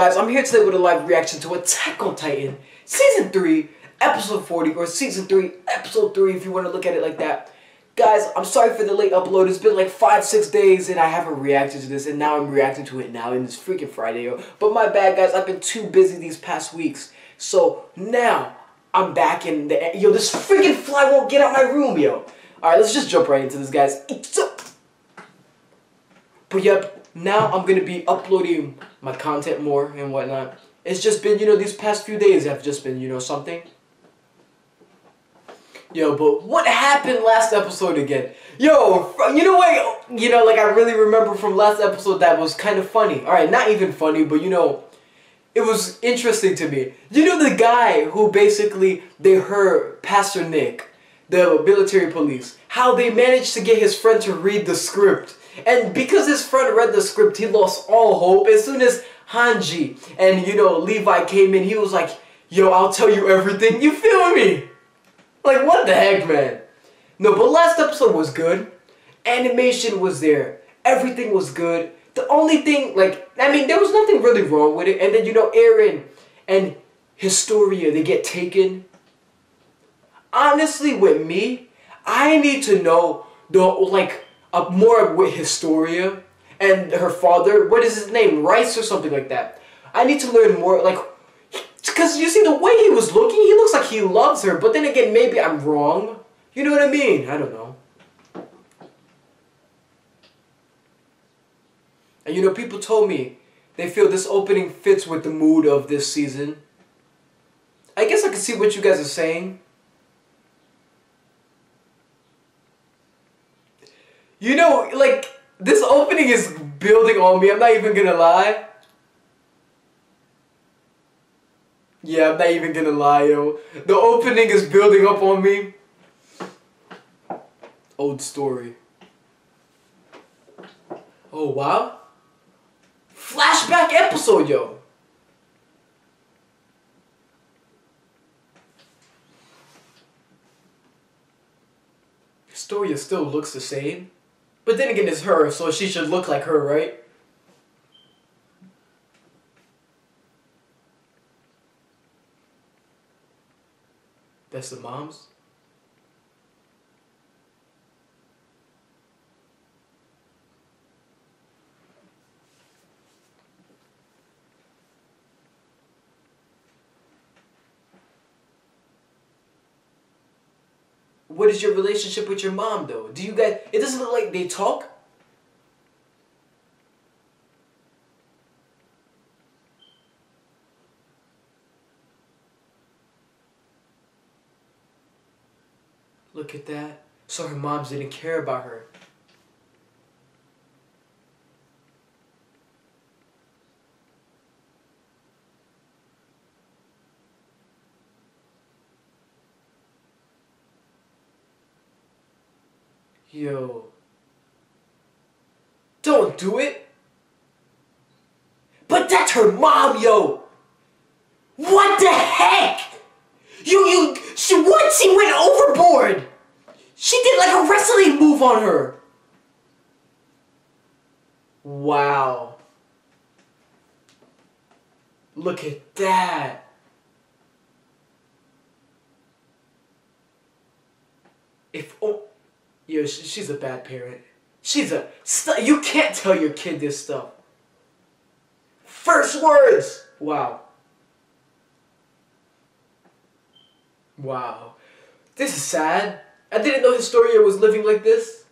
guys, I'm here today with a live reaction to Attack on Titan Season 3, Episode 40, or Season 3, Episode 3 if you want to look at it like that. Guys, I'm sorry for the late upload. It's been like 5-6 days and I haven't reacted to this, and now I'm reacting to it now, and it's freaking Friday, yo. But my bad, guys, I've been too busy these past weeks. So now, I'm back in the... Yo, this freaking fly won't get out my room, yo. Alright, let's just jump right into this, guys. But yep. Now I'm going to be uploading my content more and whatnot. It's just been, these past few days have just been, something. Yo, but what happened last episode again? Yo, you know what? Like I really remember from last episode that was kind of funny. Alright, not even funny, but it was interesting to me. The guy who basically, they heard Pastor Nick, the military police, how they managed to get his friend to read the script. And because his friend read the script, he lost all hope. As soon as Hanji and, Levi came in, he was like, yo, I'll tell you everything. You feel me? Like, what the heck, man? No, but last episode was good. Animation was there. Everything was good. The only thing, there was nothing really wrong with it. And then, Eren and Historia, they get taken. Honestly, with me, I need to know more with Historia and her father. What is his name? Rice or something like that. I need to learn more, because you see the way he was looking, he looks like he loves her, but then again, maybe I'm wrong. You know what I mean? I don't know. And people told me they feel this opening fits with the mood of this season. I guess I can see what you guys are saying. This opening is building on me, I'm not even gonna lie. Yeah, I'm not even gonna lie, yo. The opening is building up on me. Old story. Oh, wow. Flashback episode, yo. Historia still looks the same. But then again, it's her, so she should look like her, right? That's the moms? What is your relationship with your mom, though? Do you guys... It doesn't look like they talk. Look at that. So her moms didn't care about her. Yo. Don't do it. But that's her mom, yo. What the heck? She went overboard. She did like a wrestling move on her. Wow. Look at that. Yo, she's a bad parent. You can't tell your kid this stuff. First words! Wow. Wow. This is sad. I didn't know Historia was living like this.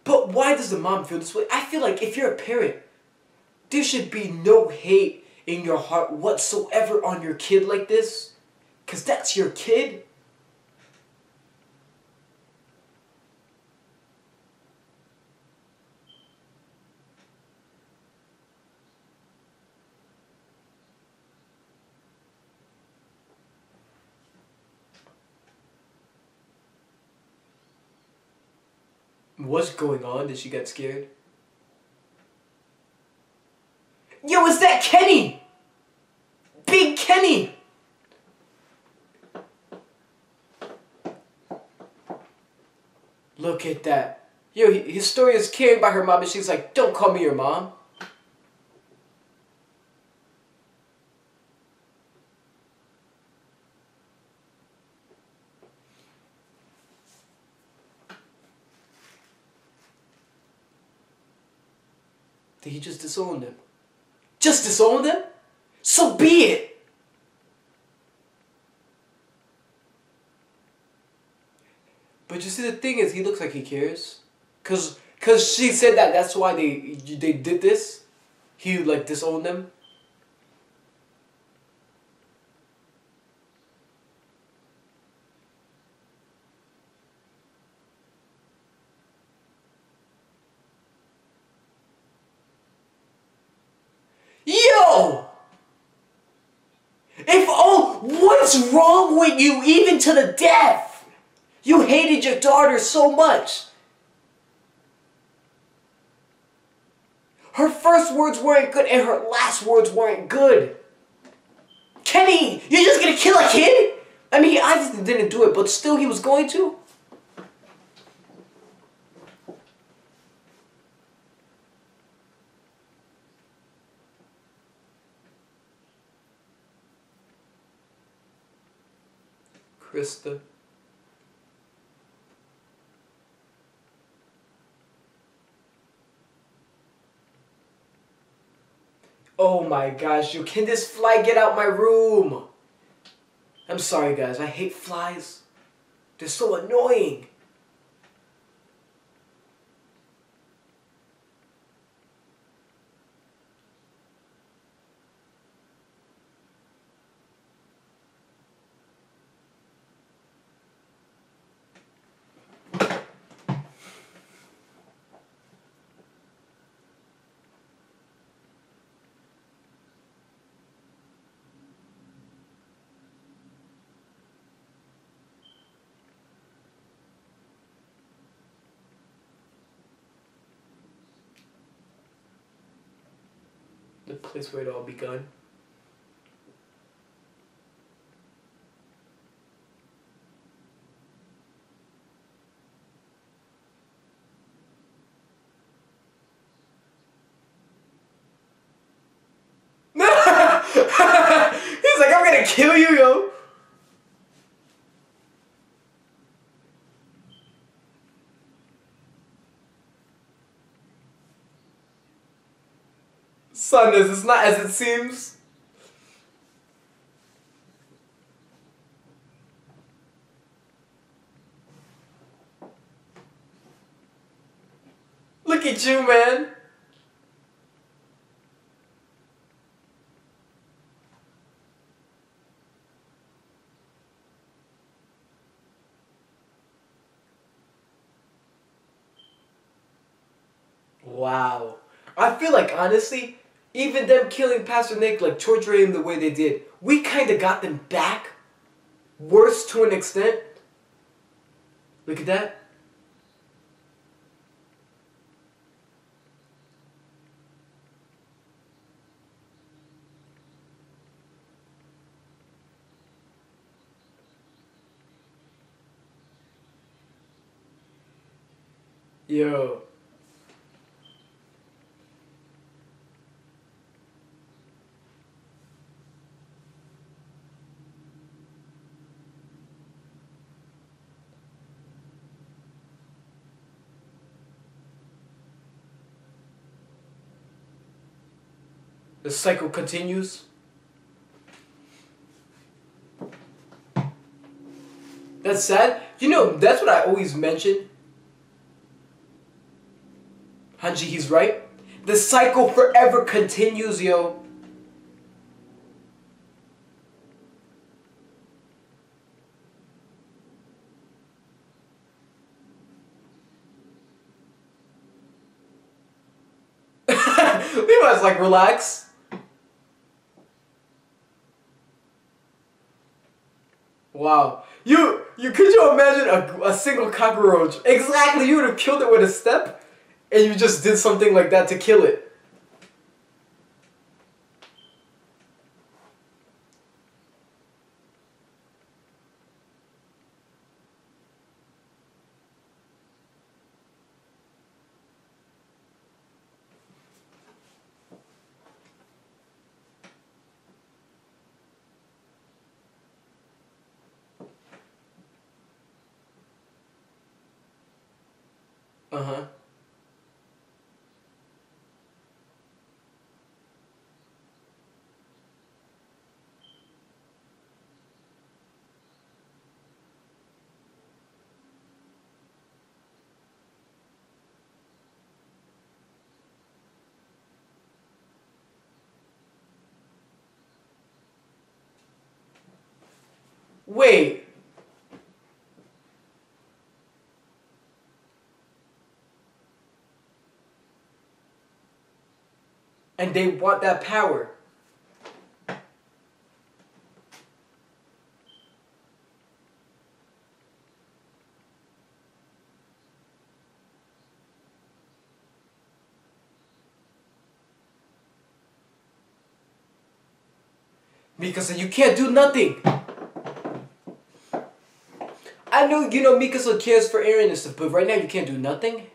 But why does the mom feel this way? I feel like if you're a parent, there should be no hate in your heart whatsoever on your kid like this. Because that's your kid. What's going on? Did she get scared? Yo, is that Kenny? Big Kenny! Look at that. Yo, Historia's caring by her mom, and she's like, don't call me your mom. Did he just disown him? Just disown him? So be it! But you see, the thing is, he looks like he cares. Cause she said that that's why they did this. He, like, disowned them. Yo! What's wrong with you, even to the death? You hated your daughter so much. Her first words weren't good and her last words weren't good. Kenny, you're just gonna kill a kid? I mean, he obviously didn't do it, but still he was going to. Krista. Oh my gosh, yo, can this fly get out my room? I'm sorry guys, I hate flies. They're so annoying. The place where it all begun. He's like, I'm gonna kill you, yo. Son, it's not as it seems. Look at you, man. Wow. I feel like, honestly, even them killing Pastor Nick, like torturing him the way they did, we kind of got them back. Worse to an extent. Look at that. Yo. The cycle continues. That's sad. You know, that's what I always mention. Hanji, he's right. The cycle forever continues, yo. Levi's like, relax. Wow. Could you imagine a single cockroach? Exactly, you would have killed it with a step, and you just did something like that to kill it. Uh-huh. Wait. And they want that power. Mika said, you can't do nothing. I know, Mikasa cares for Eren and stuff, but right now you can't do nothing?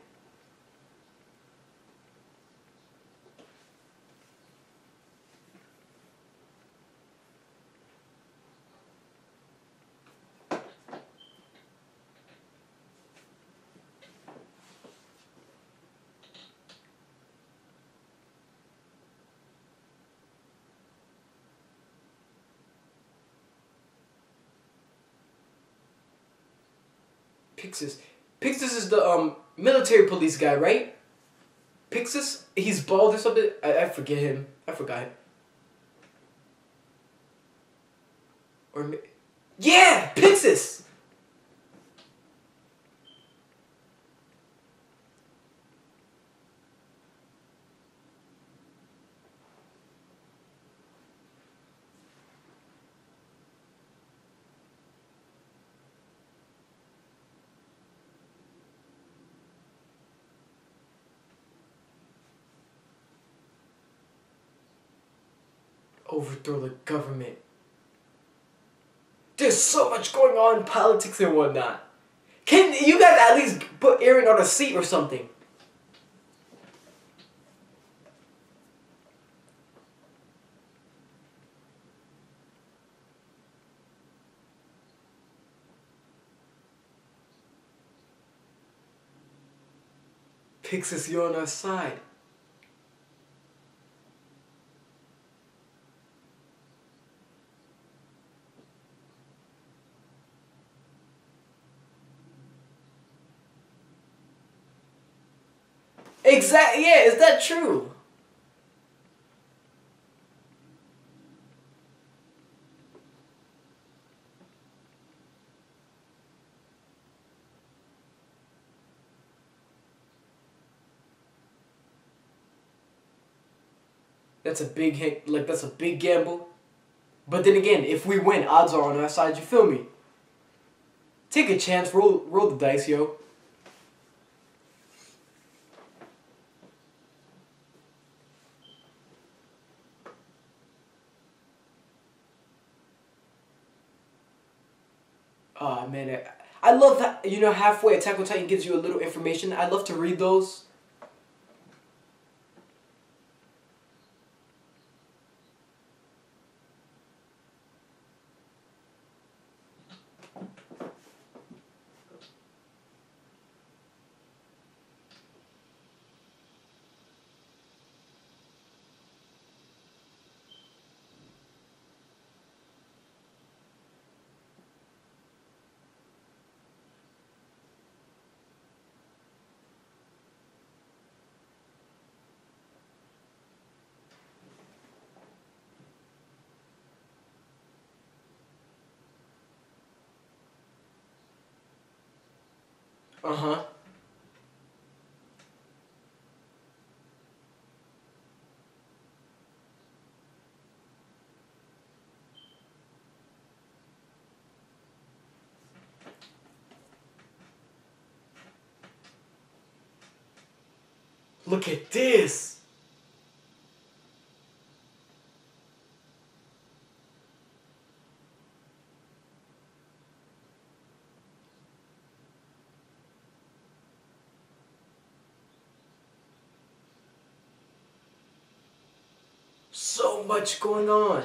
Pixis. Pixis is the military police guy, right? Pixis? He's bald or something? I forget him. I forgot. Yeah! Pixis! Overthrow the government. There's so much going on in politics and whatnot. Can you guys at least put Eren on a seat or something? Pixis, you're on our side. Exactly. Yeah, is that true? That's a big hit. Like, that's a big gamble. But then again, if we win, odds are on our side. You feel me? Take a chance. Roll the dice, yo. Oh man, I love that. Halfway Attack on Titan gives you a little information. I love to read those. Uh-huh. Look at this. So much going on.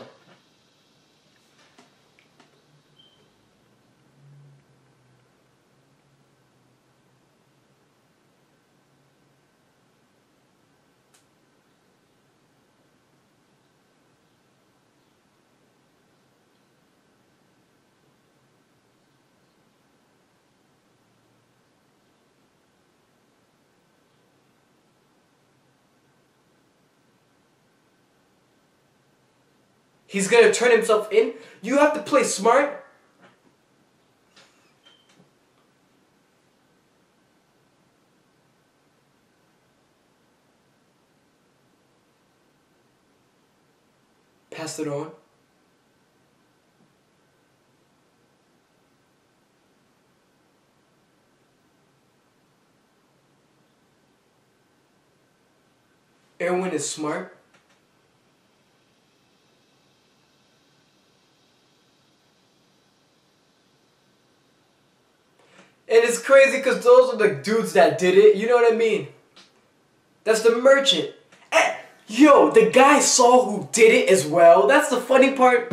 He's gonna turn himself in. You have to play smart. Pass it on. Erwin is smart. And it's crazy because those are the dudes that did it. You know what I mean? That's the merchant. And, yo, the guy saw who did it as well. That's the funny part.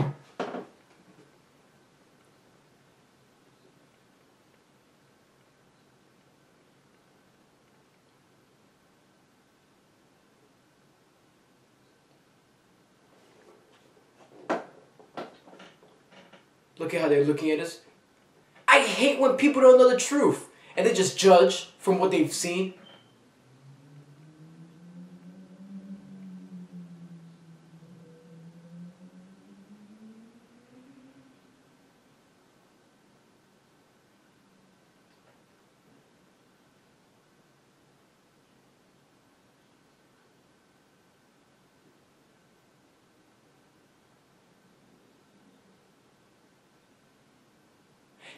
Look at how they're looking at us. I hate when people don't know the truth and they just judge from what they've seen.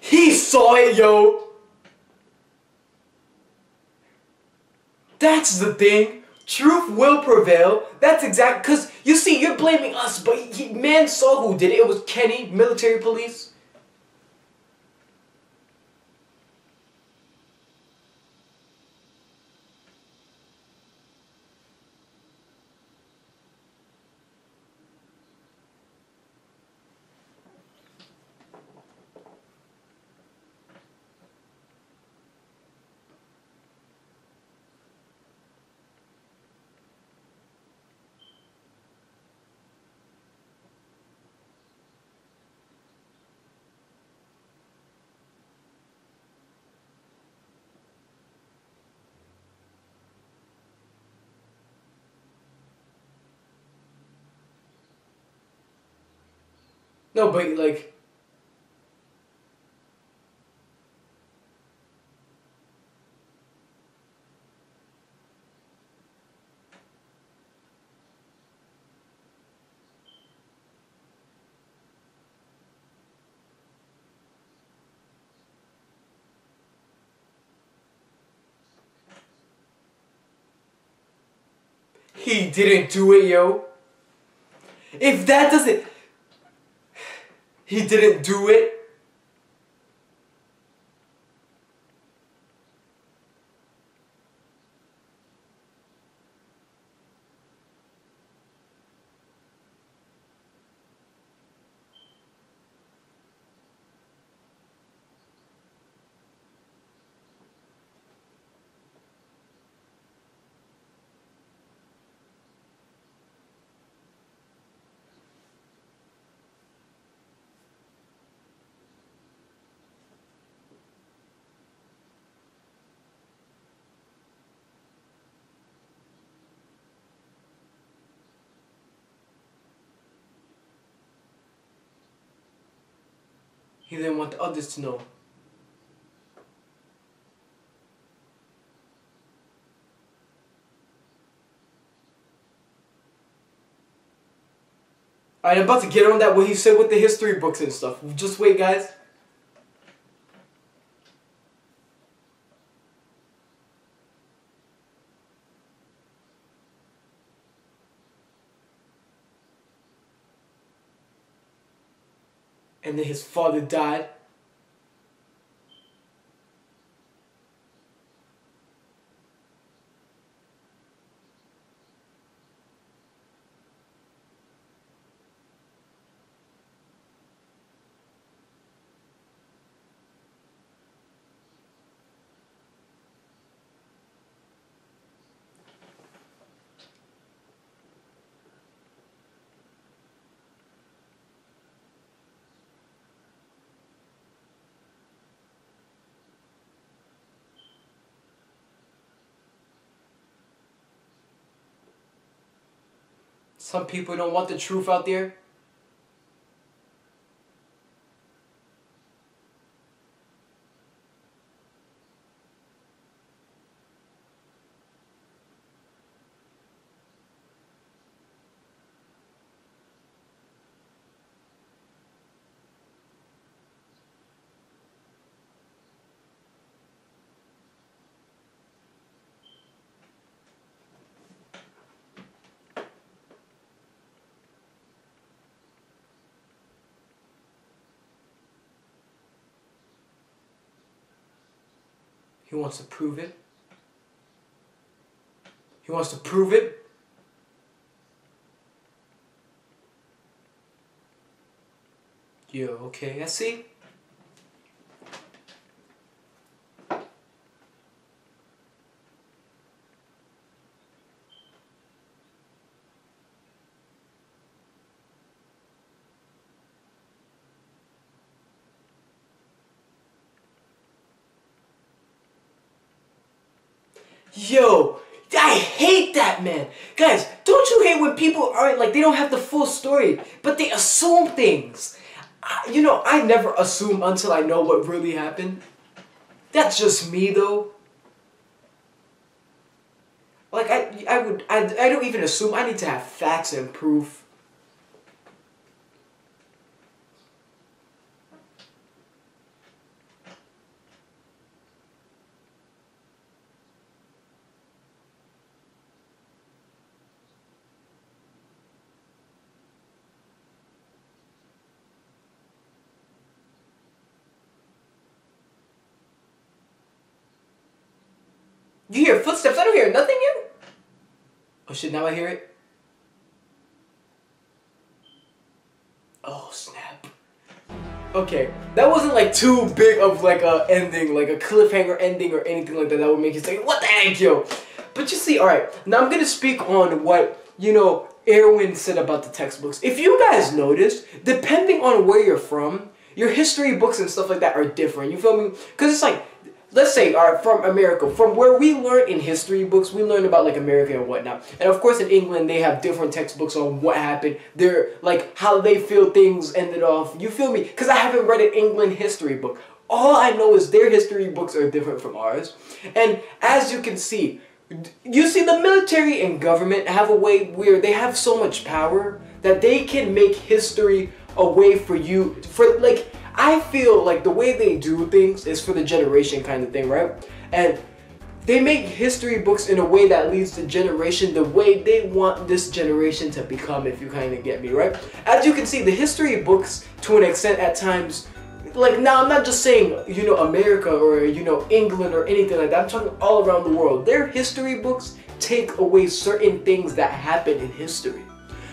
He saw it, yo. That's the thing. Truth will prevail. That's exact. Because, you see, you're blaming us, but man saw who did it. It was Kenny, military police. No, but like... He didn't do it, yo. If that doesn't... He didn't do it. He didn't want the others to know. Alright, I'm about to get on that what he said with the history books and stuff. Just wait, guys. And then his father died. Some people don't want the truth out there. He wants to prove it. He wants to prove it. Yo, okay, I see. Yo, I hate that, man. Guys, don't you hate when people are like, they don't have the full story, but they assume things? You know, I never assume until I know what really happened. That's just me, though. Like, I don't even assume. I need to have facts and proof. You hear footsteps? I don't hear nothing yet. Oh shit, now I hear it. Oh snap. Okay, that wasn't like too big of like a ending, like a cliffhanger ending or anything like that that would make you say, what the heck, yo? But you see, alright, now I'm gonna speak on what, you know, Erwin said about the textbooks. If you guys noticed, depending on where you're from, your history books and stuff like that are different, you feel me? Because it's like, let's say, from America, from where we learn in history books, we learn about like America and whatnot. And of course in England, they have different textbooks on what happened. They're like how they feel things ended off. You feel me? Because I haven't read an England history book. All I know is their history books are different from ours. And as you can see, you see the military and government have a way where they have so much power that they can make history a way for you, for like, I feel like the way they do things is for the generation kind of thing, right? And they make history books in a way that leads the generation the way they want this generation to become, if you kind of get me, right? As you can see, the history books, to an extent at times, like now I'm not just saying, you know, America or, you know, England or anything like that. I'm talking all around the world. Their history books take away certain things that happen in history.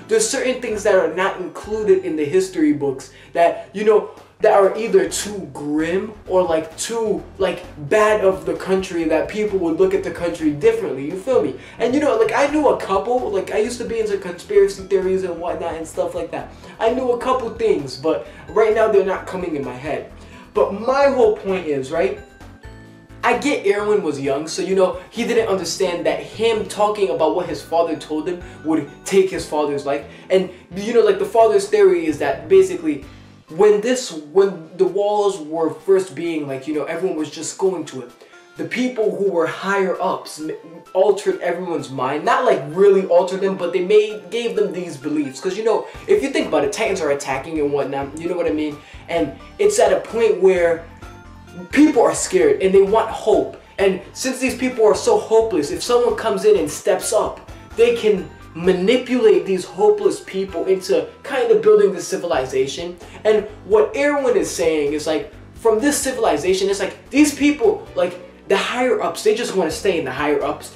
There's certain things that are not included in the history books that, you know, that are either too grim or like too like bad of the country that people would look at the country differently, you feel me? And you know, like I knew a couple, like I used to be into conspiracy theories and whatnot and stuff like that. I knew a couple things, but right now they're not coming in my head. But my whole point is, right, I get Erwin was young, so you know, he didn't understand that him talking about what his father told him would take his father's life. And you know, like the father's theory is that basically when the walls were first being like, you know, everyone was just going to it, the people who were higher ups altered everyone's mind. Not like really altered them, but they gave them these beliefs. Because you know, if you think about it, Titans are attacking and whatnot, you know what I mean? And it's at a point where people are scared and they want hope. And since these people are so hopeless, if someone comes in and steps up, they can manipulate these hopeless people into kind of building this civilization. And what Erwin is saying is like, from this civilization, it's like these people, like the higher ups, they just want to stay in the higher ups.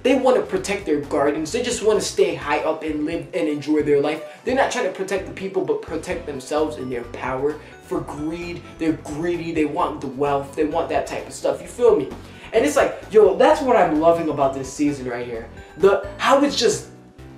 They want to protect their gardens. They just want to stay high up and live and enjoy their life. They're not trying to protect the people, but protect themselves and their power. For greed, they're greedy. They want the wealth. They want that type of stuff. You feel me? And it's like, yo, that's what I'm loving about this season right here. How it's just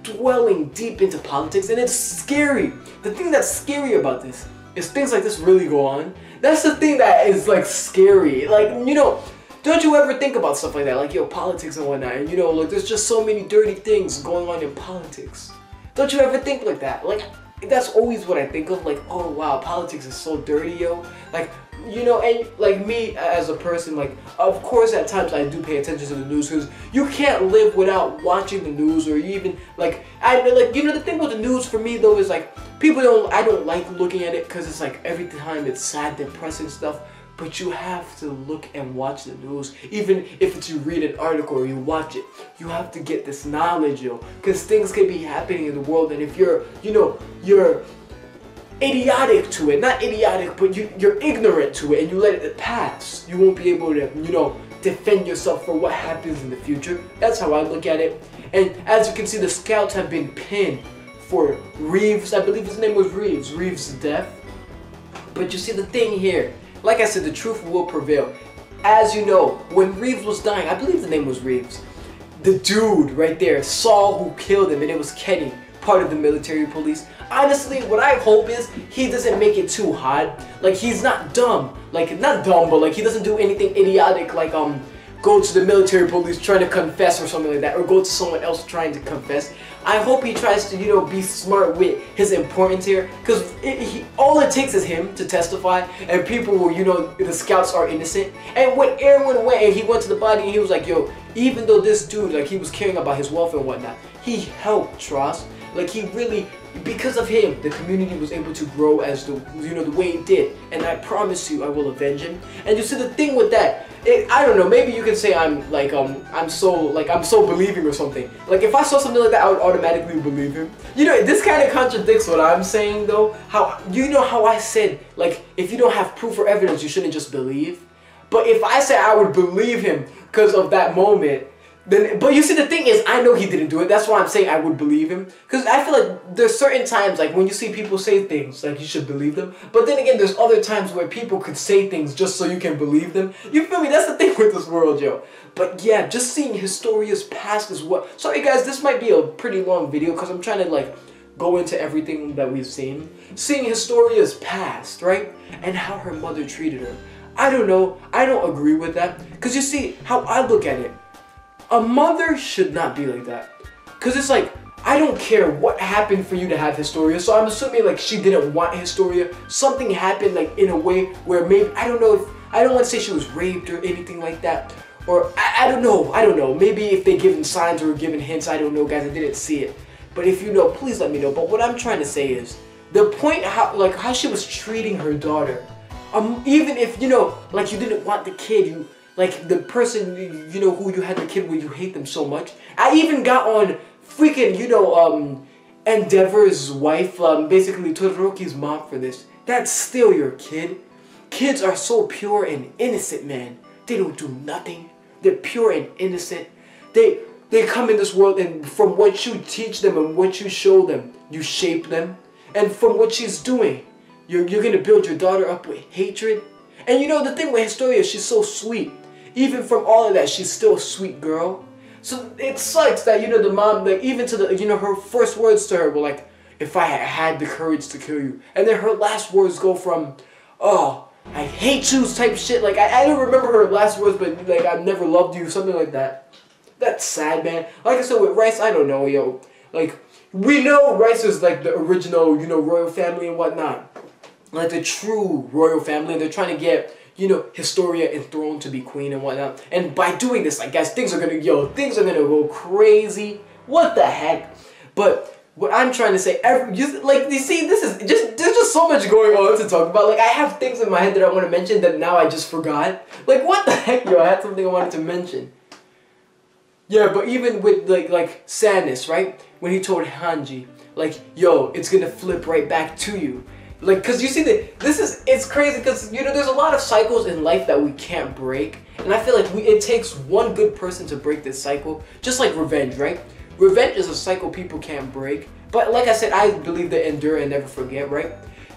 dwelling deep into politics, and it's scary. The thing that's scary about this is things like this really go on. That's the thing that is like scary. Like, you know, don't you ever think about stuff like that? Like, yo, politics and whatnot, and you know, like there's just so many dirty things going on in politics. Don't you ever think like that? Like, that's always what I think of, like, oh wow, politics is so dirty, yo. Like, you know, and like me as a person, like, of course at times I do pay attention to the news, because you can't live without watching the news, or even like, you know, the thing with the news for me though is like, I don't like looking at it, because it's like every time it's sad, depressing stuff. But you have to look and watch the news. Even if it's you read an article or you watch it, you have to get this knowledge, yo. Because things can be happening in the world, and if you're, you know, you're idiotic to it, not idiotic, but you're ignorant to it, and you let it pass, you won't be able to, you know, defend yourself for what happens in the future. That's how I look at it. And as you can see, the scouts have been pinned for Reeves. I believe his name was Reeves. Reeves' death. But you see the thing here, like I said, the truth will prevail. As you know, when Reeves was dying, I believe the name was Reeves, the dude right there saw who killed him, and it was Kenny, part of the military police. Honestly, what I hope is he doesn't make it too hot. Like, he's not dumb. Like, not dumb, but like he doesn't do anything idiotic like go to the military police trying to confess or something like that, or go to someone else trying to confess. I hope he tries to, you know, be smart with his importance here, because all it takes is him to testify, and people will, you know, the scouts are innocent. And when Eren went and he went to the body, and he was like, yo, even though this dude, like, he was caring about his welfare and whatnot, he helped Tross. Like, he really, because of him, the community was able to grow as the, you know, the way it did. And I promise you, I will avenge him. And you see, the thing with that, I don't know, maybe you can say I'm like, I'm so believing or something. Like, if I saw something like that, I would automatically believe him. You know, this kind of contradicts what I'm saying, though. How, you know how I said, like, if you don't have proof or evidence, you shouldn't just believe. But if I say I would believe him because of that moment, then, but you see, the thing is, I know he didn't do it. That's why I'm saying I would believe him. Because I feel like there's certain times, like, when you see people say things, like, you should believe them. But then again, there's other times where people could say things just so you can believe them. You feel me? That's the thing with this world, yo. But yeah, just seeing Historia's past is what... Sorry, guys, this might be a pretty long video because I'm trying to, like, go into everything that we've seen. Seeing Historia's past, right? And how her mother treated her. I don't know. I don't agree with that. Because you see, how I look at it, a mother should not be like that. Because it's like, I don't care what happened for you to have Historia. So I'm assuming like she didn't want Historia. Something happened like in a way where maybe, I don't know if, I don't want to say she was raped or anything like that. Or I don't know. Maybe if they given signs or given hints, I don't know, guys, I didn't see it. But if you know, please let me know. But what I'm trying to say is, the point how she was treating her daughter. Even if, you know, like you didn't want the kid, like the person, you know, who you had the kid with, you hate them so much. I even got on freaking, you know, Endeavor's wife, basically Todoroki's mom for this. That's still your kid. Kids are so pure and innocent, man. They don't do nothing. They're pure and innocent. They come in this world, and from what you teach them and what you show them, you shape them. And from what she's doing, you're gonna build your daughter up with hatred. And you know, the thing with Historia, she's so sweet. Even from all of that, she's still a sweet girl. So it sucks that, you know, the mom, like, even to the, you know, her first words to her were like, if I had the courage to kill you. And then her last words go from, oh, I hate you type shit. Like, I don't remember her last words, but like, I've never loved you, something like that. That's sad, man. Like I said, with Rice, I don't know, yo. Like, we know Rice is like the original, you know, royal family and whatnot. Like the true royal family, and they're trying to get, you know, Historia enthroned to be queen and whatnot. And by doing this, like, guys, things are gonna go crazy. What the heck? But what I'm trying to say, like, you see, there's just so much going on to talk about. Like, I have things in my head that I want to mention that now I just forgot. Like, what the heck, yo? I had something I wanted to mention. Yeah, but even with like Sadness, right? When he told Hanji, like, yo, it's gonna flip right back to you. Like, cause you see that it's crazy, cause you know there's a lot of cycles in life that we can't break, and I feel like it takes one good person to break this cycle. Just like revenge, right? Revenge is a cycle people can't break. But like I said, I believe that endure and never forget, right?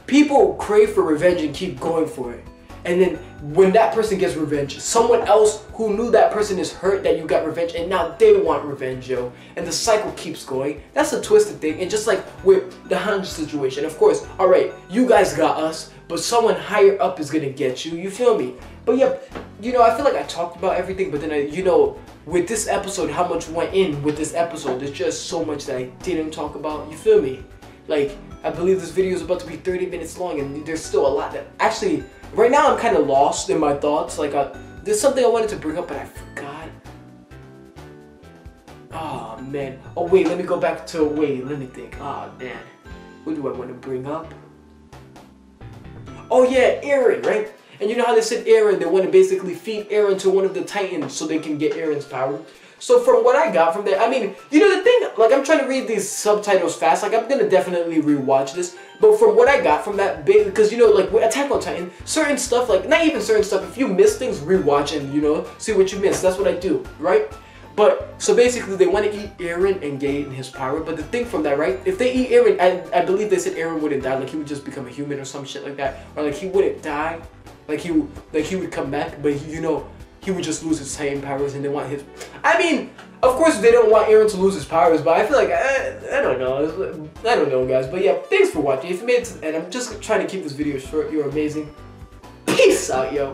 People crave for revenge and keep going for it. And then when that person gets revenge, someone else who knew that person is hurt that you got revenge, and now they want revenge, yo. And the cycle keeps going. That's a twisted thing. And just like with the Hanji situation, of course, alright, you guys got us, but someone higher up is gonna get you. You feel me? But yeah, you know, I feel like I talked about everything, but then you know, with this episode, how much went in with this episode, there's just so much that I didn't talk about. You feel me? Like, I believe this video is about to be 30 minutes long, and there's still a lot that actually, right now I'm kind of lost in my thoughts. Like, there's something I wanted to bring up, but I forgot. Oh man. Oh wait, let me go back to, let me think. Oh man. What do I want to bring up? Oh yeah, Eren, right? And you know how they said Eren, they want to basically feed Eren to one of the Titans so they can get Eren's power. So from what I got from there, I mean, you know the thing, like I'm trying to read these subtitles fast, like I'm gonna definitely rewatch this, but from what I got from that bit, because you know, like with Attack on Titan, certain stuff, like not even certain stuff, if you miss things, rewatch and you know, see what you missed. That's what I do, right? But, so basically they want to eat Eren and gain his power, but the thing from that, right, if they eat Eren, I believe they said Eren wouldn't die, like he would just become a human or some shit like that, or like he wouldn't die, like he would come back, but you know, he would just lose his Titan powers and they want his... I mean, of course they don't want Eren to lose his powers, but I feel like, I don't know guys. But yeah, thanks for watching. If you made it to the end, I'm just trying to keep this video short. You're amazing. Peace out, yo.